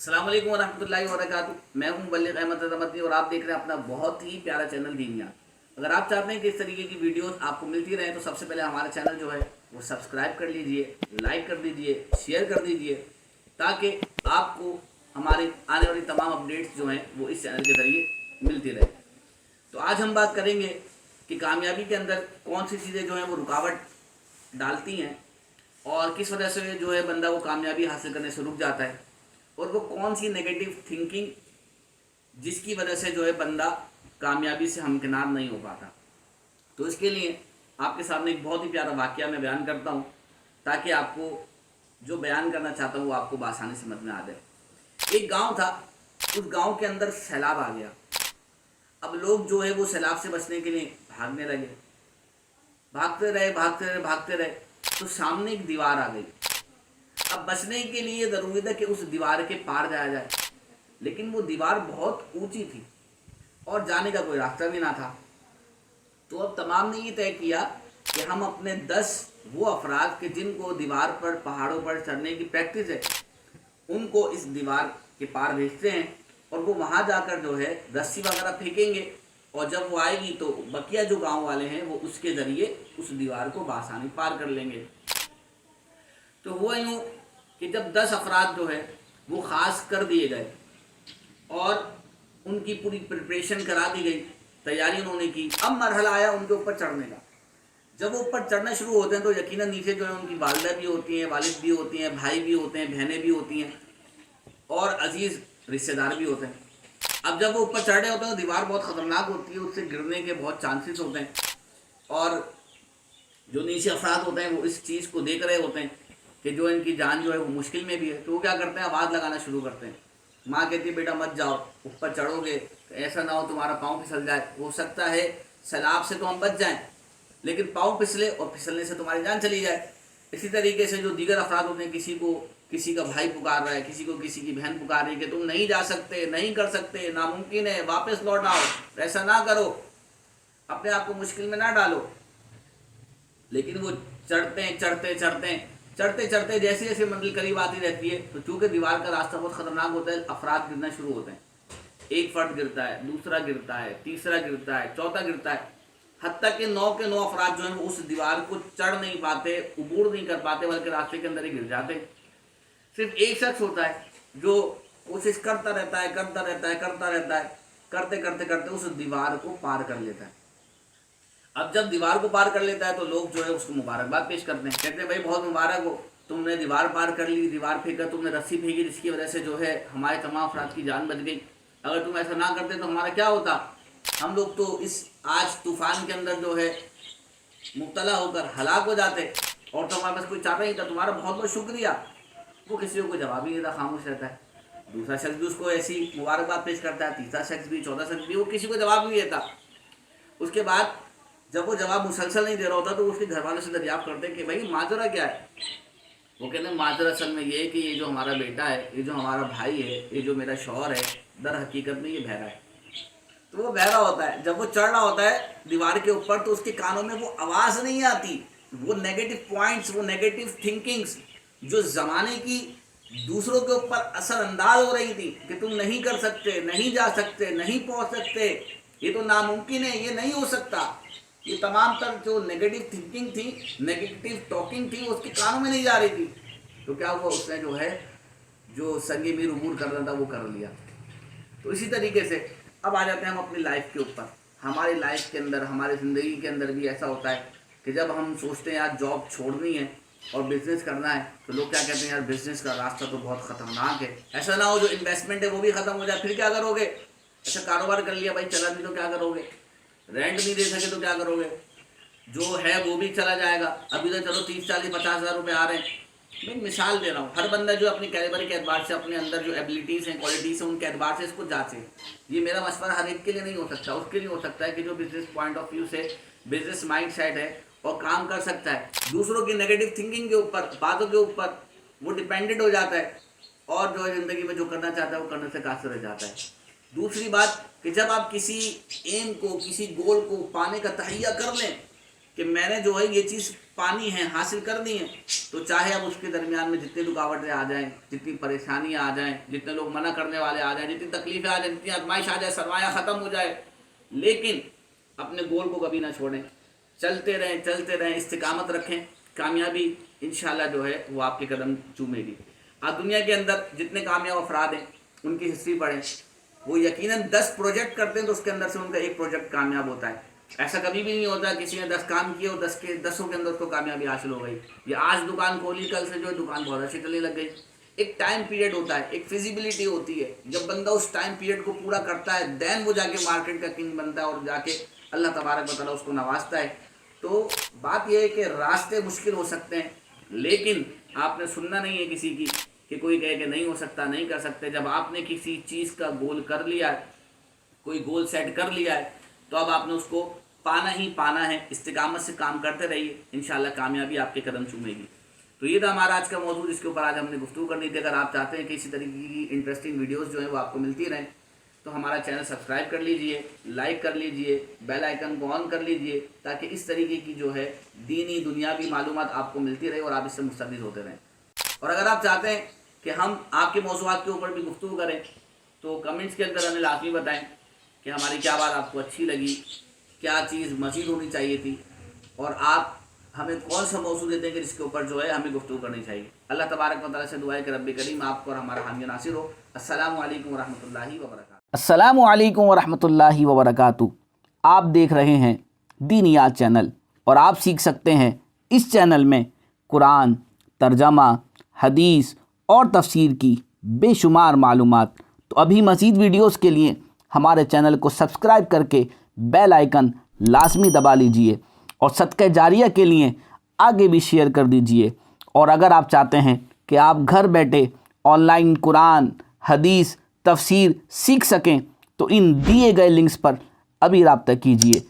السلام علیکم ورحمۃ اللہ وبرکاتہ. میں ہوں مبلغ احمد رضامتی اور آپ دیکھ رہے ہیں اپنا بہت ہی پیارا چینل دینیا. اگر آپ چاہتے ہیں کہ اس طریقے کی ویڈیوز آپ کو ملتی رہیں تو سب سے پہلے ہمارا چینل جو ہے وہ سبسکرائب کر لیجئے، لائک کر دیجئے، شیئر کر دیجئے، تاکہ آپ کو ہماری آنے والی تمام اپڈیٹس جو ہیں وہ اس چینل کے ذریعے ملتی رہے. تو آج ہم بات کریں گے کہ کامیابی کے اندر کون سی چیزیں جو ہیں وہ رکاوٹ ڈالتی ہیں اور کس وجہ سے جو ہے بندہ وہ کامیابی حاصل کرنے سے رک جاتا ہے، اور وہ کون سی نگیٹو تھنکنگ جس کی وجہ سے جو ہے بندہ کامیابی سے ہمکنار نہیں ہو پاتا. تو اس کے لیے آپ کے سامنے ایک بہت ہی پیارا واقعہ میں بیان کرتا ہوں تاکہ آپ کو جو بیان کرنا چاہتا ہوں وہ آپ کو بآسانی سمجھ میں آ جائے. ایک گاؤں تھا، اس گاؤں کے اندر سیلاب آ گیا. اب لوگ جو ہے وہ سیلاب سے بچنے کے لیے بھاگنے لگے، بھاگتے رہے تو سامنے ایک دیوار آ گئی. اب بچنے کے لیے ضروری تھا کہ اس دیوار کے پار جایا جائے، لیکن وہ دیوار بہت اونچی تھی اور جانے کا کوئی راستہ بھی نہ تھا. تو اب تمام نے یہ طے کیا کہ ہم اپنے 10 وہ افراد کے جن کو دیوار پر پہاڑوں پر چڑھنے کی پریکٹس ہے ان کو اس دیوار کے پار بھیجتے ہیں، اور وہ وہاں جا کر جو ہے رسی وغیرہ پھینکیں گے، اور جب وہ آئے گی تو بقیہ جو گاؤں والے ہیں وہ اس کے ذریعے اس دیوار کو بآسانی پار کر لیں گے. تو ہوا یوں کہ جب 10 افراد جو ہے وہ خاص کر دیے گئے اور ان کی پوری پریپریشن کرا دی گئی، تیاری انہوں نے کی. اب مرحلہ آیا ان کے اوپر چڑھنے کا. جب وہ اوپر چڑھنا شروع ہوتے ہیں تو یقیناً نیچے جو ہے ان کی والدہ بھی ہوتی ہیں، والد بھی ہوتی ہیں، بھائی بھی ہوتے ہیں، بہنیں بھی ہوتی ہیں اور عزیز رشتہ دار بھی ہوتے ہیں. اب جب وہ اوپر چڑھ رہے ہوتے ہیں تو دیوار بہت خطرناک ہوتی ہے، اس سے گرنے کے بہت چانسز ہوتے ہیں، اور جو نیچے افراد ہوتے ہیں وہ اس چیز کو دیکھ رہے ہوتے ہیں کہ جو ان کی جان جو ہے وہ مشکل میں بھی ہے. تو وہ کیا کرتے ہیں، آواز لگانا شروع کرتے ہیں. ماں کہتی ہے بیٹا مت جاؤ، اوپر چڑھو گے ایسا نہ ہو تمہارا پاؤں پھسل جائے، ہو سکتا ہے سیلاب سے تو ہم بچ جائیں لیکن پاؤں پھسلے اور پھسلنے سے تمہاری جان چلی جائے. اسی طریقے سے جو دیگر افراد ہوتے ہیں، کسی کا بھائی پکار رہا ہے، کسی کی بہن پکار رہی ہے کہ تم نہیں جا سکتے، نہیں کر سکتے، ناممکن ہے، واپس لوٹ آؤ، ایسا نہ کرو، اپنے آپ کو مشکل میں نہ ڈالو. لیکن وہ چڑھتے جیسے جیسے منزل قریب آتی رہتی ہے تو چونکہ دیوار کا راستہ بہت خطرناک ہوتا ہے، افراد گرنا شروع ہوتے ہیں. ایک فرد گرتا ہے، دوسرا گرتا ہے، تیسرا گرتا ہے، چوتھا گرتا ہے، حتیٰ کہ 9 کے 9 افراد جو ہیں وہ اس دیوار کو چڑھ نہیں پاتے، عبور نہیں کر پاتے، بلکہ راستے کے اندر ہی گر جاتے. صرف ایک شخص ہوتا ہے جو کوشش کرتا رہتا ہے، کرتے اس دیوار کو پار کر لیتا ہے. اب جب دیوار کو پار کر لیتا ہے تو لوگ جو ہے اس کو مبارکباد پیش کرتے ہیں، کہتے ہیں بھائی بہت مبارک ہو، تم نے دیوار پار کر لی، دیوار پھینک کر تم نے رسی پھینکی جس کی وجہ سے جو ہے ہمارے تمام افراد کی جان بچ گئی. اگر تم ایسا نہ کرتے تو ہمارا کیا ہوتا، ہم لوگ تو اس آج طوفان کے اندر جو ہے مبتلا ہو کر ہلاک ہو جاتے، اور تو ہمارے پاس کوئی چارہ نہیں تھا، تمہارا بہت بہت شکریہ. وہ کسی کو کوئی جواب ہی نہیں دیتا، خاموش رہتا ہے. دوسرا شخص بھی اس کو ایسی مبارکباد پیش کرتا ہے، تیسرا شخص بھی، چوتھا شخص بھی، وہ کسی کو جواب نہیں دیتا. اس کے بعد جب وہ جواب مسلسل نہیں دے رہا ہوتا تو اس کے گھر والوں سے دریافت کرتے ہیں کہ بھائی ماجرا کیا ہے. وہ کہتے ہیں ماجرا اصل میں یہ ہے کہ یہ جو ہمارا بیٹا ہے، یہ جو ہمارا بھائی ہے، یہ جو میرا شوہر ہے، در حقیقت میں یہ بہرا ہے. تو وہ بہرا ہوتا ہے، جب وہ چڑھ رہا ہوتا ہے دیوار کے اوپر تو اس کے کانوں میں وہ آواز نہیں آتی، وہ نیگیٹو پوائنٹس، وہ نیگیٹو تھنکنگز جو زمانے کی دوسروں کے اوپر اثر انداز ہو رہی تھی کہ تم نہیں کر سکتے، نہیں جا سکتے، نہیں پہنچ سکتے، یہ تو ناممکن ہے، یہ نہیں ہو سکتا، یہ تمام تر جو نیگیٹو تھنکنگ تھی، نیگیٹو ٹاکنگ تھی، اس کے کانوں میں نہیں جا رہی تھی. تو کیا ہوا، اس نے جو ہے جو سنگ میر عبور کرنا تھا وہ کر لیا. تو اسی طریقے سے اب آ جاتے ہیں ہم اپنی لائف کے اوپر. ہماری لائف کے اندر، ہماری زندگی کے اندر بھی ایسا ہوتا ہے کہ جب ہم سوچتے ہیں یار جاب چھوڑنی ہے اور بزنس کرنا ہے تو لوگ کیا کہتے ہیں یار بزنس کا راستہ تو بہت خطرناک ہے، ایسا نہ ہو جو انویسٹمنٹ ہے وہ بھی ختم ہو جائے، پھر کیا کرو گے، ایسا کاروبار کر لیا بھائی چلا نہیں تو کیا کرو گے، رینٹ نہیں دے سکے تو کیا کرو گے، جو ہے وہ بھی چلا جائے گا. ابھی تو چلو 30 40 50 ہزار روپے آ رہے ہیں. میں مثال دے رہا ہوں، ہر بندہ جو اپنی کیلیبر کے اعتبار سے، اپنے اندر جو ایبلٹیز ہیں، کوالٹیز ہیں، ان کے اعتبار سے اس کو جانچے. یہ میرا مشورہ ہر ایک کے لیے نہیں ہو سکتا، اس کے لیے ہو سکتا ہے کہ جو بزنس پوائنٹ آف ویو سے بزنس مائنڈ سیٹ ہے اور کام کر سکتا ہے، دوسروں کی نیگیٹو تھنکنگ کے اوپر، باتوں کے اوپر وہ ڈیپینڈنٹ ہو جاتا ہے اور جو ہے زندگی میں جو کرنا چاہتا ہے وہ کرنے سے قاصر رہ جاتا ہے. دوسری بات کہ جب آپ کسی ایم کو، کسی گول کو پانے کا تہیہ کر لیں کہ میں نے جو ہے یہ چیز پانی ہے، حاصل کرنی ہے، تو چاہے اب اس کے درمیان میں جتنی رکاوٹیں آ جائیں، جتنی پریشانیاں آ جائیں، جتنے لوگ منع کرنے والے آ جائیں، جتنی تکلیفیں آ جائیں، جتنی آزمائش آ جائے، سرمایہ ختم ہو جائے، لیکن اپنے گول کو کبھی نہ چھوڑیں، چلتے رہیں، استقامت رکھیں، کامیابی انشاءاللہ جو ہے وہ آپ کے قدم چومے گی۔ آج دنیا کے اندر جتنے کامیاب افراد ہیں ان کی ہسٹری پڑھیں، وہ یقیناً 10 پروجیکٹ کرتے ہیں تو اس کے اندر سے ان کا ایک پروجیکٹ کامیاب ہوتا ہے۔ ایسا کبھی بھی نہیں ہوتا کسی نے 10 کام کیے اور 10 کے اندر اس کو کامیابی حاصل ہو گئی، یہ آج دکان کھولی کل سے جو ہے دکان بہت اچھی چلنے لگ گئی۔ ایک ٹائم پیریڈ ہوتا ہے، ایک فیزیبلٹی ہوتی ہے، جب بندہ اس ٹائم پیریڈ کو پورا کرتا ہے دین وہ جا کے مارکیٹ کا کنگ بنتا ہے اور جا کے اللہ تبارک و تعالیٰ اس کو نوازتا ہے۔ تو بات یہ ہے کہ راستے مشکل ہو سکتے ہیں، لیکن آپ نے سننا نہیں ہے کسی کی کہ کوئی کہے کہ نہیں ہو سکتا، نہیں کر سکتے۔ جب آپ نے کسی چیز کا گول کر لیا ہے، کوئی گول سیٹ کر لیا ہے، تو اب آپ نے اس کو پانا ہی پانا ہے۔ استقامت سے کام کرتے رہیے، انشاءاللہ کامیابی آپ کے قدم چومے گی۔ تو یہ تھا ہمارا آج کا موضوع، جس کے اوپر آج ہم نے گفتگو کرنی تھی۔ اگر آپ چاہتے ہیں کہ اسی طریقے کی انٹرسٹنگ ویڈیوز جو ہیں وہ آپ کو ملتی رہیں تو ہمارا چینل سبسکرائب کر لیجئے، لائک کر لیجئے، بیل آئیکن کو آن کر لیجئے، تاکہ اس طریقے کی جو ہے دینی دنیاوی معلومات آپ کو ملتی رہے اور آپ اس سے مستفید ہوتے رہیں۔ اور اگر آپ چاہتے ہیں کہ ہم آپ کے موضوعات کے اوپر بھی گفتگو کریں تو کمنٹس کے اندر ہمیں لازمی بتائیں کہ ہماری کیا بات آپ کو اچھی لگی، کیا چیز مزید ہونی چاہیے تھی، اور آپ ہمیں کون سا موضوع دیتے ہیں کہ جس کے اوپر جو ہے ہمیں گفتگو کرنی چاہیے۔ اللہ تبارک و تعالیٰ سے دعا ہے کہ رب کریم آپ کو اور ہمارا حامی ناصر ہو۔ السلام علیکم ورحمۃ اللہ وبرکاتہ۔ السلام علیکم ورحمۃ اللہ وبرکاتہ۔ آپ دیکھ رہے ہیں دینیات چینل، اور آپ سیکھ سکتے ہیں اس چینل میں قرآن، ترجمہ، حدیث اور تفسیر کی بے شمار معلومات۔ تو ابھی مزید ویڈیوز کے لیے ہمارے چینل کو سبسکرائب کر کے بیل آئیکن لازمی دبا لیجئے، اور صدقہ جاریہ کے لیے آگے بھی شیئر کر دیجئے۔ اور اگر آپ چاہتے ہیں کہ آپ گھر بیٹھے آن لائن قرآن، حدیث، تفسیر سیکھ سکیں تو ان دیے گئے لنکس پر ابھی رابطہ کیجئے۔